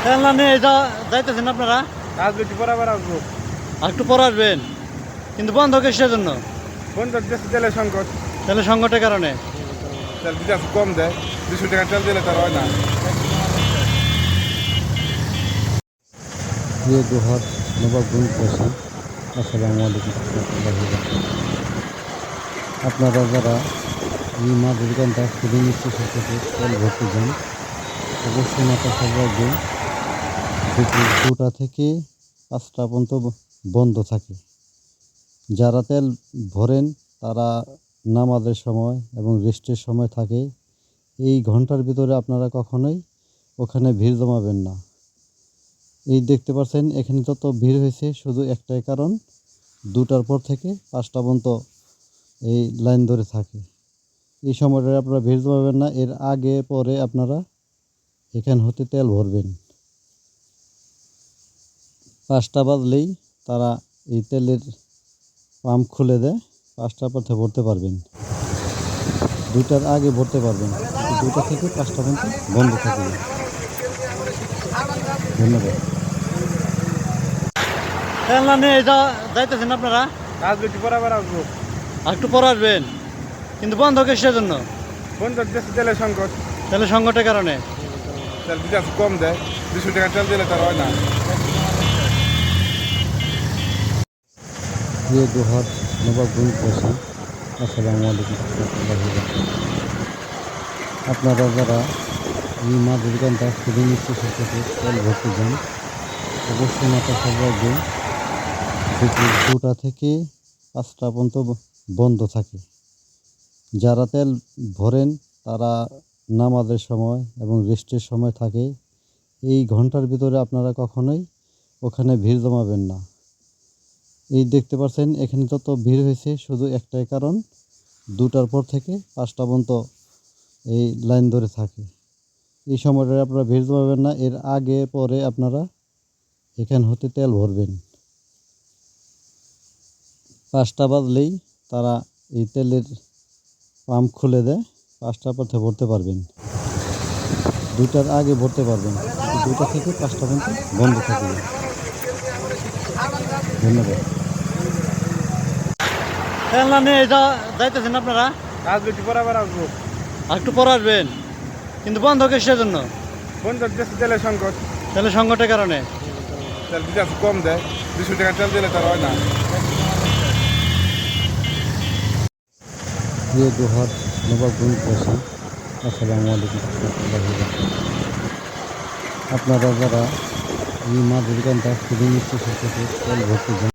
খেলনা নিয়ে যাইতেছেন আপনারা? আসবে একটু পরে আবার আসবো। আর একটু পরে আসবেন, কিন্তু বন্ধ কিসের জন্য? বন্ধ দেশে তেলের সংকট। তাহলে সংকটের কারণে তেল দিতে আছে কম দেয়, 200 টাকা তেল দিলে তার হয় না। প্রিয় জোহার, নবাবগঞ্জ বাসী, আসসালামু আলাইকুম রহমতুল্লাহি ওয়া বারাকাতুহু। আপনারা যারা এই মাঝরিকান্তা ফিলিং স্টেশন থেকে তেল ভরতে যান, অবশ্যই মাথা খেয়াল রাখবেন দুপুর 2টা থেকে 5টা পর্যন্ত বন্ধ থাকে। যারা তেল ভরেন তারা নামাজের সময় এবং রেস্টের সময় থাকে। এই ঘন্টার ভিতরে আপনারা কখনোই ওখানে ভিড় জমাবেন না। এই দেখতে পাচ্ছেন এখানে যত ভিড় হয়েছে শুধু একটাই কারণ, 2টার পর থেকে 5টা পর্যন্ত এই লাইন ধরে থাকে। এই সময়টায় আপনারা ভিড় জমাবেন না, এর আগে পরে আপনারা এখান হতে তেল ভরবেন। 5টা বাজলেই তারা এই তেলের পাম্প খুলে দেয়, 5টার পর থেকে ভরতে পারবেন। 2টার আগে ভরতে পারবেন, কিন্তু 2টা থেকে 5টা পর্যন্ত বন্ধ থাকে। ধন্যবাদ। খেলনা নিয়ে যাইতেছেন আপনারা? আসবে একটু পরে আবার আসবো। আর একটু পরে আসবেন, কিন্তু বন্ধ কিসের জন্য? বন্ধ দেশে তেলের সংকট। তাহলে সংকটের কারণে তেল দিতে আছে কম দেয়, 200 টাকা তেল দিলে তার হয় না। প্রিয় জোহার, নবাবগঞ্জ বাসী, আসসালামু আলাইকুম রহমতুল্লাহি ওয়া বারাকাতুহু। আপনারা যারা এই মাঝরিকান্তা ফিলিং স্টেশন থেকে তেল ভরতে যান, অবশ্যই মাথা খেয়াল রাখবেন দুপুর 2টা থেকে 5টা পর্যন্ত বন্ধ থাকে। যারা তেল ভরেন তারা নামাজের সময় এবং রেস্টের সময় থাকে। এই ঘন্টার ভিতরে আপনারা কখনোই ওখানে ভিড় জমাবেন না। এই দেখতে পাচ্ছেন এখানে যত ভিড় হয়েছে শুধু একটাই কারণ, 2টার পর থেকে 5টা পর্যন্ত এই লাইন ধরে থাকে। এই সময়টায় আপনারা ভিড় জমাবেন না, এর আগে পরে আপনারা এখান হতে তেল ভরবেন। 5টা বাজলেই তারা এই তেলের পাম্প খুলে দেয়, 5টার পর থেকে ভরতে পারবেন। 2টার আগে ভরতে পারবেন, কিন্তু 2টা থেকে 5টা পর্যন্ত বন্ধ থাকে। ধন্যবাদ। খেলনা নিয়ে যাইতেছেন আপনারা? আসবে একটু পরে আবার আসবো। আর একটু পরে আসবেন, কিন্তু বন্ধ কিসের জন্য? বন্ধ দেশে তেলের সংকট। তাহলে সংকটের কারণে তেল দিতে আছে কম দেয়, 200 টাকা তেল দিলে তার হয় না। প্রিয় জোহার, নবাবগঞ্জ বাসী, আসসালামু আলাইকুম রহমতুল্লাহি ওয়া বারাকাতুহু। আপনারা যারা এই মাঝরিকান্তা ফিলিং স্টেশন থেকে তেল ভরতে যান,